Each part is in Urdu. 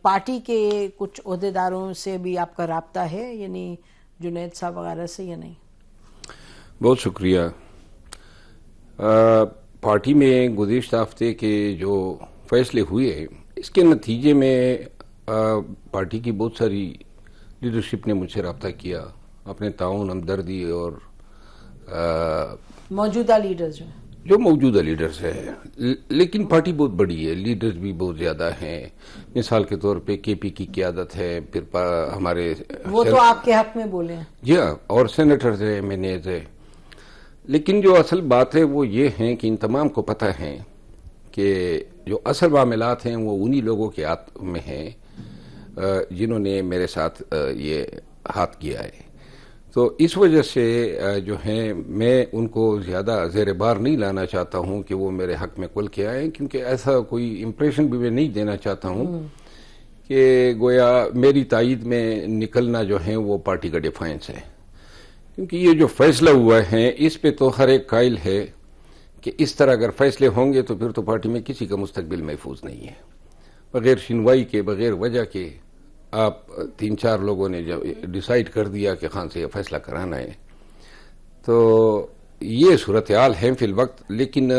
پارٹی کے کچھ عہدیداروں سے بھی آپ کا رابطہ ہے، یعنی جنید صاحب وغیرہ سے، یا نہیں؟ بہت شکریہ. پارٹی میں گزشتہ ہفتے کے جو فیصلے ہوئے اس کے نتیجے میں پارٹی کی بہت ساری لیڈرشپ نے مجھ سے رابطہ کیا، اپنے تعاون، ہمدردی اور موجودہ لیڈرز جو موجودہ لیڈرز ہیں. لیکن پارٹی بہت بڑی ہے، لیڈرز بھی بہت زیادہ ہیں. مثال کے طور پہ کے پی کی قیادت ہے، پھر ہمارے وہ تو آپ کے حق میں بولے ہیں. جی ہاں، اور سینیٹرز ہیں، ایم این ایز ہے. لیکن جو اصل بات ہے وہ یہ ہے کہ ان تمام کو پتہ ہے کہ جو اصل معاملات ہیں وہ انہی لوگوں کے ہاتھ میں ہیں جنہوں نے میرے ساتھ یہ ہاتھ کیا ہے. تو اس وجہ سے جو ہیں میں ان کو زیادہ زیر بار نہیں لانا چاہتا ہوں کہ وہ میرے حق میں کھل کے آئیں، کیونکہ ایسا کوئی امپریشن بھی میں نہیں دینا چاہتا ہوں کہ گویا میری تائید میں نکلنا جو ہے وہ پارٹی کا ڈیفائنس ہے. کیونکہ یہ جو فیصلہ ہوا ہے اس پہ تو ہر ایک قائل ہے کہ اس طرح اگر فیصلے ہوں گے تو پھر تو پارٹی میں کسی کا مستقبل محفوظ نہیں ہے. بغیر سنوائی کے، بغیر وجہ کے آپ 3-4 لوگوں نے جب ڈیسائیڈ کر دیا کہ خان سے یہ فیصلہ کرانا ہے، تو یہ صورتحال ہے فی الوقت. لیکن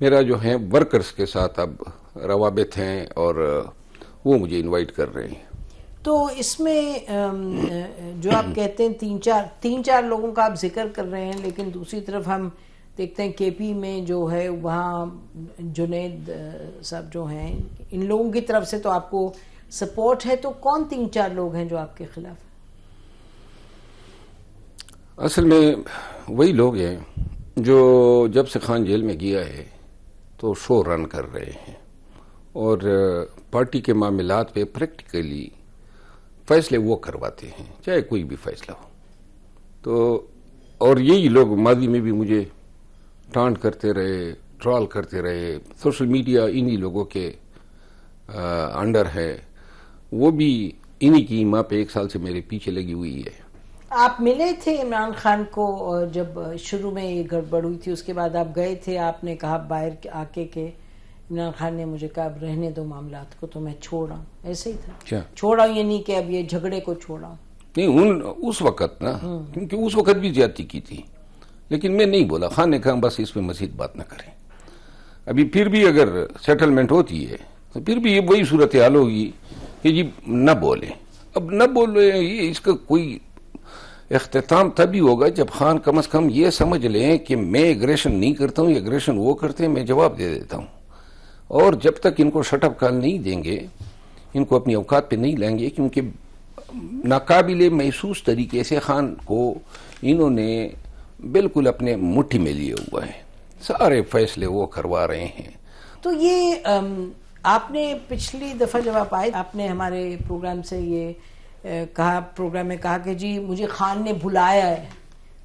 میرا جو ہے ورکرز کے ساتھ اب روابط ہیں اور وہ مجھے انوائٹ کر رہے ہیں. تو اس میں جو آپ کہتے ہیں تین چار لوگوں کا آپ ذکر کر رہے ہیں، لیکن دوسری طرف ہم دیکھتے ہیں کے پی میں جو ہے وہاں جنید صاحب جو ہیں، ان لوگوں کی طرف سے تو آپ کو سپورٹ ہے. تو کون 3-4 لوگ ہیں جو آپ کے خلاف ہیں؟ اصل میں وہی لوگ ہیں جو جب سے خان جیل میں گیا ہے تو شو رن کر رہے ہیں اور پارٹی کے معاملات پہ پریکٹیکلی فیصلے وہ کرواتے ہیں، چاہے کوئی بھی فیصلہ ہو. تو اور یہی لوگ ماضی میں بھی مجھے ٹانٹ کرتے رہے، ٹرال کرتے رہے. سوشل میڈیا انہی لوگوں کے انڈر ہے، وہ بھی انہی کی ماں پہ 1 سال سے میرے پیچھے لگی ہوئی ہے. آپ ملے تھے عمران خان کو جب شروع میں یہ گڑبڑ ہوئی تھی، اس کے بعد آپ گئے تھے، آپ نے کہا باہر آ کے کہ عمران خان نے مجھے کہا اب رہنے دو معاملات کو تو میں چھوڑ رہا ہوں، ایسے ہی تھا؟ چھوڑا ہوں یعنی کہ اب یہ جھگڑے کو چھوڑا ہوں؟ نہیں، اس وقت نا، کیونکہ اس وقت بھی زیادتی کی تھی، لیکن میں نہیں بولا. خان نے کہا بس اس پہ مزید بات نہ کریں. ابھی پھر بھی اگر سیٹلمنٹ ہوتی ہے تو پھر بھی یہ وہی صورتحال ہوگی کہ جی نہ بولیں. اب نہ بولے، اس کا کوئی اختتام تبھی ہوگا جب خان کم از کم یہ سمجھ لیں کہ میں ایگریشن نہیں کرتا ہوں، ایگریشن وہ کرتے ہیں، میں جواب دے دیتا ہوں. اور جب تک ان کو شٹ اپ کال نہیں دیں گے، ان کو اپنی اوقات پہ نہیں لیں گے، کیونکہ ناقابل محسوس طریقے سے خان کو انہوں نے بالکل اپنے مٹھی میں لیے ہوا ہے. سارے فیصلے وہ کروا رہے ہیں. تو یہ آپ نے پچھلی دفعہ جب آپ آئے، آپ نے ہمارے پروگرام سے یہ کہا، پروگرام میں کہا کہ جی مجھے خان نے بلایا ہے،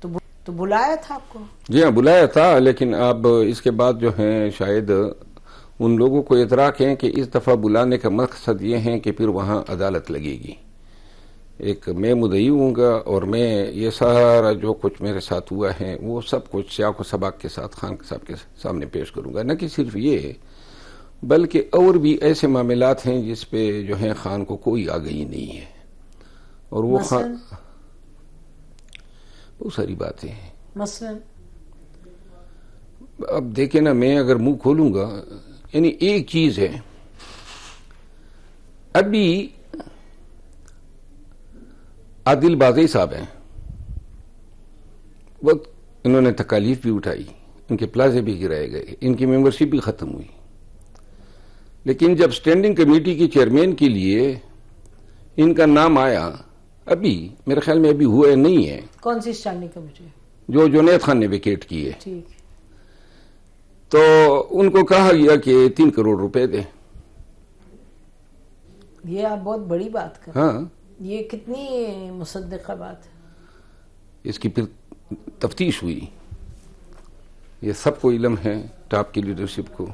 تو بلایا تھا آپ کو؟ جی ہاں، بلایا تھا. لیکن اب اس کے بعد جو ہیں شاید ان لوگوں کو ادراک ہے کہ اس دفعہ بلانے کا مقصد یہ ہے کہ پھر وہاں عدالت لگے گی. ایک میں مدعی ہوں گا اور میں یہ سارا جو کچھ میرے ساتھ ہوا ہے وہ سب کچھ سیاق و سباق کے ساتھ خان صاحب کے سامنے پیش کروں گا. نہ کہ صرف یہ، بلکہ اور بھی ایسے معاملات ہیں جس پہ جو ہے خان کو کوئی آگہی نہیں ہے. اور وہ خان بہت ساری باتیں ہیں. مثلا اب دیکھیں نا، میں اگر منہ کھولوں گا، یعنی ایک چیز ہے، ابھی عادل بازی صاحب ہیں، وقت انہوں نے تکالیف بھی اٹھائی، ان کے پلازے بھی گرائے گئے، ان کی ممبرشپ بھی ختم ہوئی. لیکن جب اسٹینڈنگ کمیٹی کے چیئرمین کے لیے ان کا نام آیا، ابھی میرے خیال میں ابھی ہوا نہیں ہے. کون سی اسٹینڈنگ کمیٹی؟ جو جنید خان نے ویکیٹ کی ہے. ٹھیک. تو ان کو کہا گیا کہ 3 کروڑ روپے دیں. یہ آپ بہت بڑی بات کر رہے ہیں. ہاں، یہ کتنی مصدقہ بات ہے. اس کی پھر تفتیش ہوئی. یہ سب کو علم ہے، ٹاپ کی لیڈرشپ کو،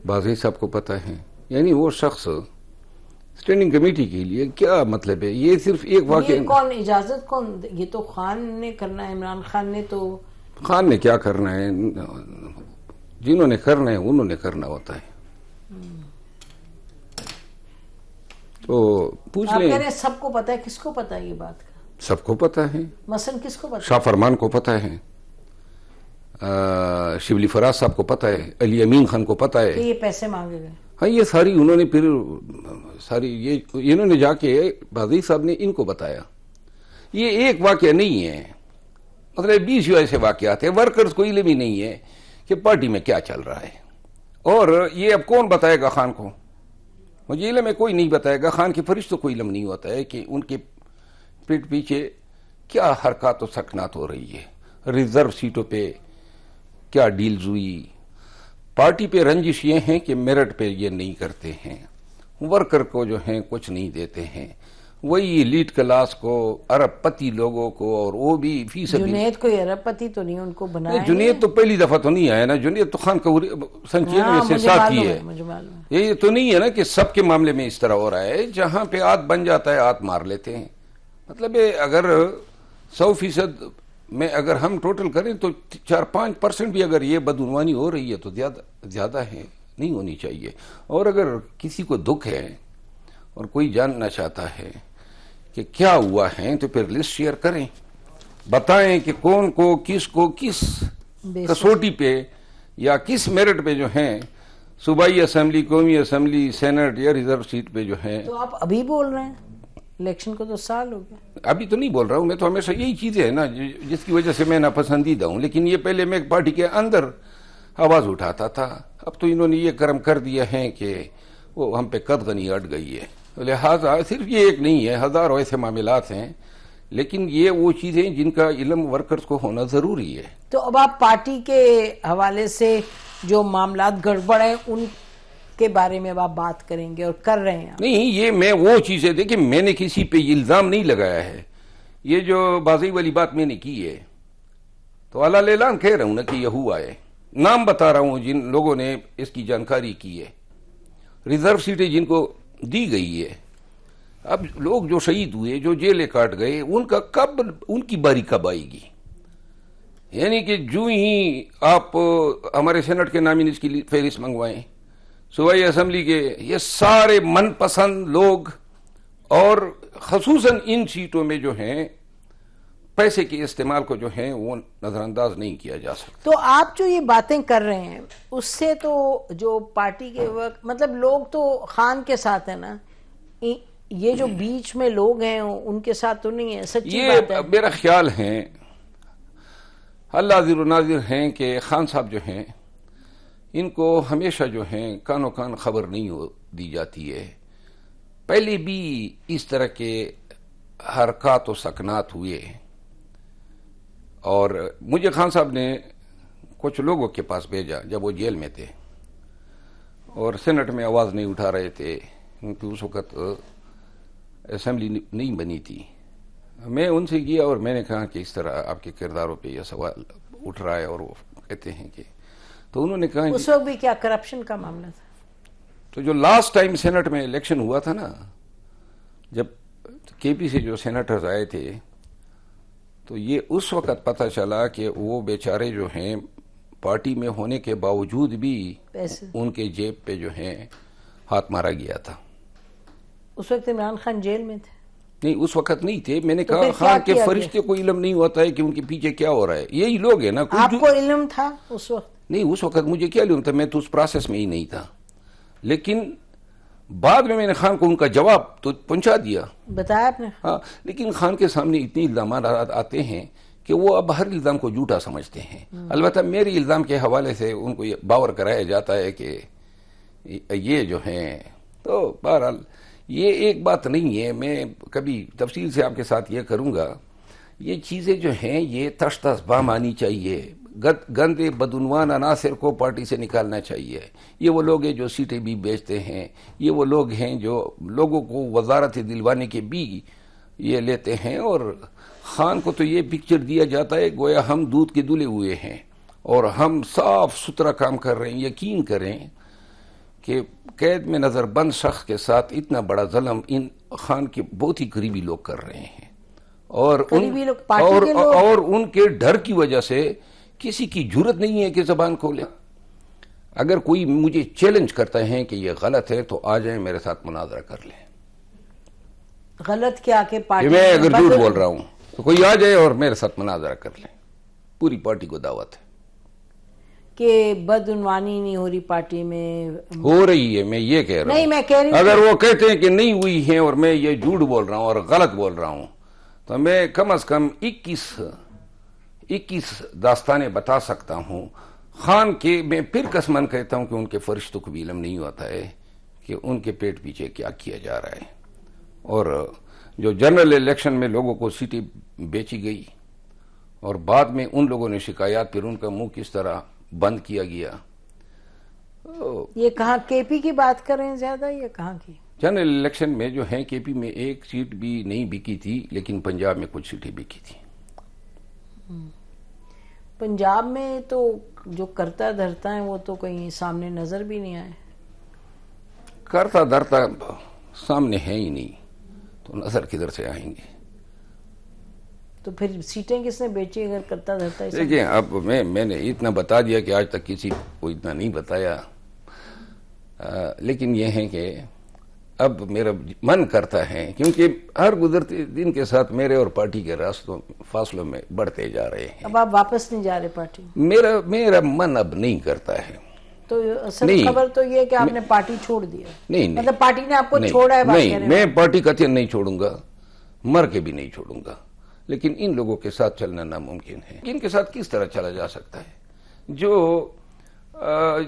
بازی صاحب کو پتہ ہے. یعنی وہ شخص اسٹینڈنگ کمیٹی کے لیے کیا مطلب ہے؟ یہ صرف ایک واقعہ. یہ کون اجازت کون؟ یہ تو خان نے کرنا ہے، عمران خان نے. تو خان نے کیا کرنا ہے؟ جنہوں نے کرنا ہے انہوں نے کرنا ہوتا ہے. تو پوچھ آپ لیں. کہہ رہے ہیں سب کو پتا ہے، کس کو پتا ہے یہ بات کا؟ سب کو پتا ہے. مثلا کس کو پتا شاہ فرمان کو پتا ہے، شبلی فراز صاحب کو پتا ہے، علی امین خان کو پتا ہے کہ ہے. یہ پیسے مانگے گئے؟ ہاں یہ ساری انہوں نے پھر انہوں نے جا کے بازی صاحب نے ان کو بتایا. یہ ایک واقعہ نہیں ہے، مطلب 20 ایسے واقعات ہیں. ورکرز کو علم ہی نہیں ہے کہ پارٹی میں کیا چل رہا ہے. اور یہ اب کون بتائے گا خان کو؟ مجھے علم ہے کوئی نہیں بتائے گا. خان کے فرشتوں کو علم نہیں ہوتا ہے کہ ان کے پیٹ پیچھے کیا حرکات و سکنات ہو رہی ہے، ریزرو سیٹوں پہ کیا ڈیلز ہوئی. پارٹی پہ رنجش یہ ہیں کہ میرٹ پہ یہ نہیں کرتے ہیں، ورکر کو جو ہیں کچھ نہیں دیتے ہیں. وہی ایلیٹ کلاس کو، ارب پتی لوگوں کو، اور وہ بھی فی سبیل. جنید کوئی ارب پتی تو نہیں ان کو بنایا؟ جنید تو پہلی دفعہ تو نہیں آیا نا. جنید تو خان کا سن 96 سے ساتھ کی ہے. مجھے معلوم ہے. یہ تو نہیں ہے نا کہ سب کے معاملے میں اس طرح ہو رہا ہے. جہاں پہ آت بن جاتا ہے آت مار لیتے ہیں. مطلب اگر 100% میں اگر ہم ٹوٹل کریں تو 4-5% بھی اگر یہ بدعنوانی ہو رہی ہے تو زیادہ ہے، نہیں ہونی چاہیے. اور اگر کسی کو دکھ ہے اور کوئی جاننا چاہتا ہے کہ کیا ہوا ہے تو پھر لسٹ شیئر کریں، بتائیں کہ کون کو کس کسوٹی پہ یا کس میرٹ پہ جو ہیں صوبائی اسمبلی، قومی اسمبلی، سینٹ یا ریزرو سیٹ پہ جو ہیں. تو آپ ابھی بول رہے ہیں؟ الیکشن کو تو سال ہو گیا. ابھی تو نہیں بول رہا ہوں میں، تو ہمیشہ یہی چیزیں ہیں نا جس کی وجہ سے میں ناپسندیدہ ہوں. لیکن یہ پہلے میں پارٹی کے اندر آواز اٹھاتا تھا. اب تو انہوں نے یہ کرم کر دیا ہے کہ وہ ہم پہ قدغنی اٹ گئی ہے. لہٰذا صرف یہ ایک نہیں ہے، ہزاروں ایسے معاملات ہیں. لیکن یہ وہ چیزیں جن کا علم ورکرز کو ہونا ضروری ہے. تو اب آپ پارٹی کے حوالے سے جو معاملات گڑبڑ ہیں ان کے بارے میں اب آپ بات کریں گے اور کر رہے ہیں؟ نہیں، یہ میں وہ چیزیں دیکھیں، میں نے کسی پہ الزام نہیں لگایا ہے. یہ جو بازی والی بات میں نے کی ہے تو اللہ اعلان کہہ رہا ہوں نا کہ یہ ہوا ہے. نام بتا رہا ہوں جن لوگوں نے اس کی جانکاری کی ہے. ریزرو سیٹیں جن کو دی گئی ہے. اب لوگ جو شہید ہوئے، جو جیلیں کاٹ گئے، ان کی باری کب آئے گی؟ یعنی کہ جو ہی آپ ہمارے سینٹ کے نامزد کی فہرست منگوائیں، صوبائی اسمبلی کے یہ سارے من پسند لوگ، اور خصوصاً ان سیٹوں میں جو ہیں پیسے کے استعمال کو جو ہیں وہ نظر انداز نہیں کیا جا سکتا. تو آپ جو یہ باتیں کر رہے ہیں اس سے تو جو پارٹی کے وقت مطلب لوگ تو خان کے ساتھ ہیں نا، یہ جو بیچ میں لوگ ہیں ان کے ساتھ تو نہیں ہے. سچی بات ہے. یہ میرا خیال ہے اللہ حاضر و ناظر ہیں کہ خان صاحب جو ہیں ان کو ہمیشہ جو ہیں کانو کان خبر نہیں دی جاتی ہے. پہلے بھی اس طرح کے حرکات و سکنات ہوئے، اور مجھے خان صاحب نے کچھ لوگوں کے پاس بھیجا جب وہ جیل میں تھے اور سینٹ میں آواز نہیں اٹھا رہے تھے کیونکہ اس وقت اسمبلی نہیں بنی تھی. میں ان سے گیا اور میں نے کہا کہ اس طرح آپ کے کرداروں پہ یہ سوال اٹھ رہا ہے، اور وہ کہتے ہیں کہ تو انہوں نے کہا اس وقت بھی کیا کرپشن کا معاملہ تھا. تو جو لاسٹ ٹائم سینٹ میں الیکشن ہوا تھا نا، جب کے پی سے جو سینیٹرز آئے تھے تو یہ اس وقت پتہ چلا کہ وہ بیچارے جو ہیں پارٹی میں ہونے کے باوجود بھی ان کے جیب پہ جو ہیں ہاتھ مارا گیا تھا. اس وقت عمران خان جیل میں تھے؟ نہیں، اس وقت نہیں تھے. میں نے کہا خان کے فرشتے کو علم نہیں ہوتا ہے کہ ان کے پیچھے کیا ہو رہا ہے. یہی لوگ ہیں نا. آپ کو علم تھا اس وقت؟ نہیں، اس وقت مجھے کیا علم تھا، میں تو اس پروسیس میں ہی نہیں تھا. لیکن بعد میں نے خان کو ان کا جواب تو پہنچا دیا، بتایا آپ نے. ہاں، لیکن خان کے سامنے اتنے الزامات آتے ہیں کہ وہ اب ہر الزام کو جھوٹا سمجھتے ہیں. البتہ میری الزام کے حوالے سے ان کو یہ باور کرایا جاتا ہے کہ یہ جو ہیں، تو بہرحال یہ ایک بات نہیں ہے. میں کبھی تفصیل سے آپ کے ساتھ یہ کروں گا. یہ چیزیں جو ہیں یہ تش تش بام آنی چاہیے. گندے بدعنوان عناصر کو پارٹی سے نکالنا چاہیے. یہ وہ لوگ ہیں جو سیٹیں بھی بیچتے ہیں، یہ وہ لوگ ہیں جو لوگوں کو وزارت دلوانے کے بھی یہ لیتے ہیں. اور خان کو تو یہ پکچر دیا جاتا ہے گویا ہم دودھ کے دلے ہوئے ہیں اور ہم صاف ستھرا کام کر رہے ہیں. یقین کریں کہ قید میں نظر بند شخص کے ساتھ اتنا بڑا ظلم ان خان کے بہت ہی قریبی لوگ کر رہے ہیں، اور ان کے ڈر کی وجہ سے کسی کی جرت نہیں ہے کہ زبان کھولے. اگر کوئی مجھے چیلنج کرتا ہے کہ یہ غلط ہے تو آ جائیں میرے ساتھ مناظرہ کر لیں. غلط کیا کہ پارٹی میں اگر جھوٹ بول رہا ہوں تو کوئی آ جائے اور میرے ساتھ مناظرہ کر لیں، پوری پارٹی کو دعوت ہے. کہ بدعنوانی نہیں ہو رہی پارٹی میں؟ ہو رہی ہے، میں یہ کہہ رہا ہوں. نہیں میں کہہ رہی ہوں اگر وہ کہتے ہیں کہ نہیں ہوئی ہیں اور میں یہ جھوٹ بول رہا ہوں اور غلط بول رہا ہوں تو میں کم از کم 21 داستانیں بتا سکتا ہوں. خان کے میں پھر قسماً کہتا ہوں کہ ان کے فرشتوں کو بھی علم نہیں ہوتا ہے کہ ان کے پیٹ پیچھے کیا کیا جا رہا ہے. اور جو جنرل الیکشن میں لوگوں کو سیٹیں بیچی گئی اور بعد میں ان لوگوں نے شکایات، پھر ان کا منہ کس طرح بند کیا گیا. یہ کہاں کے پی کی بات کر رہے ہیں زیادہ، یہ کہاں کی؟ جنرل الیکشن میں جو ہیں کے پی میں ایک سیٹ بھی نہیں بکی تھی، لیکن پنجاب میں کچھ سیٹیں بکی تھی. پنجاب میں تو جو کرتا دھرتا ہے وہ تو کہیں سامنے نظر بھی نہیں آئے. کرتا دھرتا سامنے ہے ہی نہیں تو نظر کدھر سے آئیں گے؟ تو پھر سیٹیں کس نے بیچی اگر کرتا دھرتا ہے؟ دیکھیں اب میں نے اتنا بتا دیا کہ آج تک کسی کو اتنا نہیں بتایا، لیکن یہ ہے کہ اب میرا من کرتا ہے، کیونکہ ہر گزرتے دن کے ساتھ میرے اور پارٹی کے راستوں فاصلوں میں بڑھتے جا رہے ہیں. اب آپ واپس نہیں جا رہے پارٹی؟ میرا من اب نہیں کرتا ہے. تو اصل خبر تو یہ کہ آپ نے پارٹی چھوڑ دیا؟ نہیں، مطلب پارٹی نے آپ کو چھوڑا ہے؟ نہیں، میں پارٹی قطعاً نہیں چھوڑوں گا، مر کے بھی نہیں چھوڑوں گا. لیکن ان لوگوں کے ساتھ چلنا ناممکن ہے. ان کے ساتھ کس طرح چلا جا سکتا ہے جو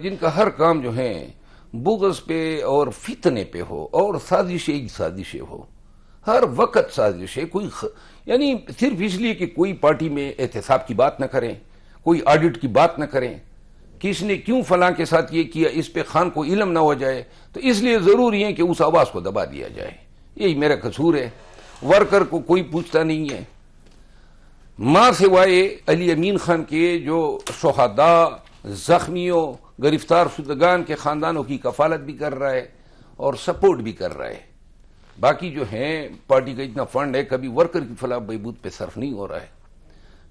جن کا ہر کام جو ہے بغض پہ اور فتنے پہ ہو اور سازشیں ہو، ہر وقت سازشیں، کوئی یعنی صرف اس لیے کہ کوئی پارٹی میں احتساب کی بات نہ کریں، کوئی آڈٹ کی بات نہ کریں، کس نے کیوں فلاں کے ساتھ یہ کیا اس پہ خان کو علم نہ ہو جائے، تو اس لیے ضروری ہے کہ اس آواز کو دبا دیا جائے. یہی میرا قصور ہے. ورکر کو کوئی پوچھتا نہیں ہے، ماں سوائے علی امین خان کے جو شہداء، زخمیوں، گرفتار شدگان کے خاندانوں کی کفالت بھی کر رہا ہے اور سپورٹ بھی کر رہا ہے. باقی جو ہیں پارٹی کا اتنا فنڈ ہے، کبھی ورکر کی فلاح بہبود پہ صرف نہیں ہو رہا ہے.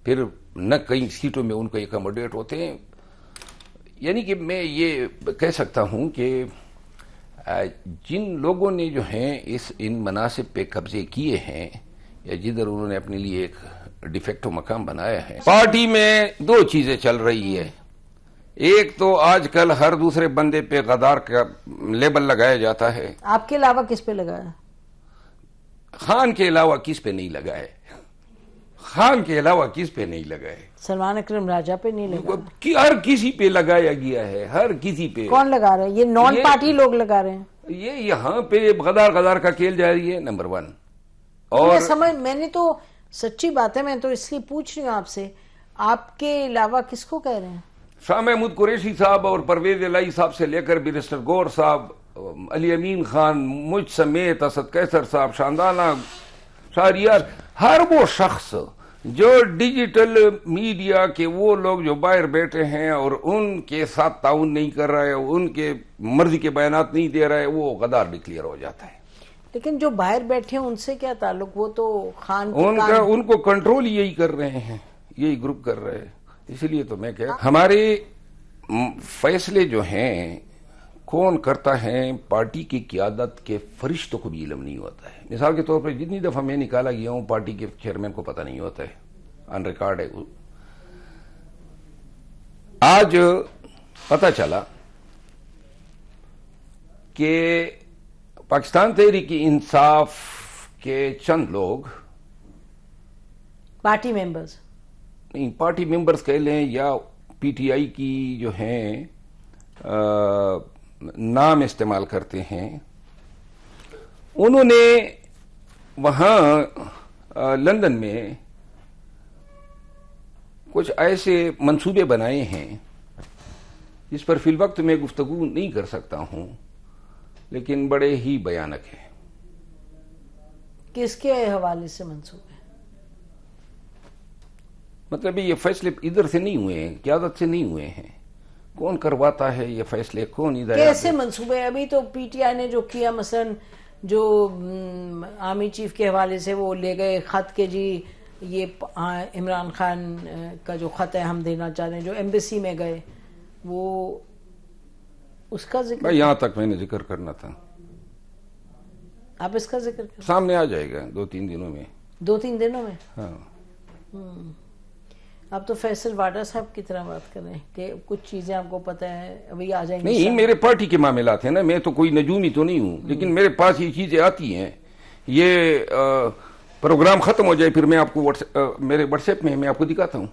پھر نہ کئی سیٹوں میں ان کو ایکوموڈیٹ ہوتے ہیں. یعنی کہ میں یہ کہہ سکتا ہوں کہ جن لوگوں نے جو ہیں ان مناصب پہ قبضے کیے ہیں یا جدھر انہوں نے اپنے لیے ایک ڈیفیکٹو مقام بنایا ہے، پارٹی میں دو چیزیں چل رہی ہے. ایک تو آج کل ہر دوسرے بندے پہ غدار کا لیبل لگایا جاتا ہے. آپ کے علاوہ کس پہ لگایا؟ خان کے علاوہ کس پہ نہیں لگائے؟ خان کے علاوہ کس پہ نہیں لگائے؟ سلمان اکرم راجہ پہ نہیں لگا؟ ہر کسی پہ لگایا گیا ہے، ہر کسی پہ. کون لگا رہے ہیں؟ یہ نان پارٹی لوگ لگا رہے ہیں. یہ یہاں پہ غدار کا کھیل جاری ہے، نمبر 1. اور میں نے تو سچی بات ہے، میں تو اس لیے پوچھ رہی ہوں آپ سے، آپ کے علاوہ کس کو کہہ رہے ہیں؟ شاہ محمود قریشی صاحب اور پرویز الہی صاحب سے لے کر بیرسٹر گور صاحب، علی امین خان، مجھ سمیت، اسد قیصر صاحب، شاندانہ شہریار، ہر وہ شخص جو ڈیجیٹل میڈیا کے وہ لوگ جو باہر بیٹھے ہیں اور ان کے ساتھ تعاون نہیں کر رہا ہے، ان کے مرضی کے بیانات نہیں دے رہا ہے، وہ غدار ڈکلیئر ہو جاتا ہے. لیکن جو باہر بیٹھے ہیں ان سے کیا تعلق؟ وہ تو خان ان کو کنٹرول یہی کر رہے ہیں، یہی گروپ کر رہے ہیں. اسی لیے تو میں ہمارے فیصلے جو ہیں کون کرتا ہے، پارٹی کی قیادت کے فرشتوں کو بھی علم نہیں ہوتا ہے. مثال کے طور پر جتنی دفعہ میں نکالا گیا ہوں پارٹی کے چیئرمین کو پتہ نہیں ہوتا ہے، آن ریکارڈ ہے. آج پتہ چلا کہ پاکستان تحریک انصاف کے چند لوگ، پارٹی ممبرز نہیں، پارٹی ممبرز کہہ لیں یا پی ٹی آئی کی جو ہیں نام استعمال کرتے ہیں، انہوں نے وہاں لندن میں کچھ ایسے منصوبے بنائے ہیں جس پر فی الوقت میں گفتگو نہیں کر سکتا ہوں، لیکن بڑے ہی بھیانک ہے. کس کے حوالے سے منصوبے؟ مطلب یہ فیصلے ادھر سے نہیں ہوئے ہیں، قیادت سے نہیں ہوئے ہیں. کون کرواتا ہے یہ فیصلے؟ کون ادھر؟ کیسے منصوبے؟ ابھی تو پی ٹی آئی نے جو کیا، مثلا جو آرمی چیف کے حوالے سے وہ لے گئے خط کے جی یہ عمران خان کا جو خط ہے ہم دینا چاہتے ہیں، جو ایمبیسی میں گئے، وہ اس کا ذکر یہاں تک میں نے ذکر کرنا تھا. آپ اس کا ذکر کریں. سامنے آ جائے گا 2-3 دنوں میں. 2-3 دنوں میں؟ ہاں. آپ تو فیصل واڈا صاحب کی طرح بات کر رہے ہیں کہ کچھ چیزیں آپ کو پتہ ہے ابھی آ جائیں گے. نہیں، میرے پارٹی کے معاملات ہیں نا، میں تو کوئی نجومی تو نہیں ہوں، لیکن میرے پاس یہ چیزیں آتی ہیں. یہ پروگرام ختم ہو جائے پھر میں آپ کو میرے واٹس ایپ میں میں آپ کو دکھاتا ہوں.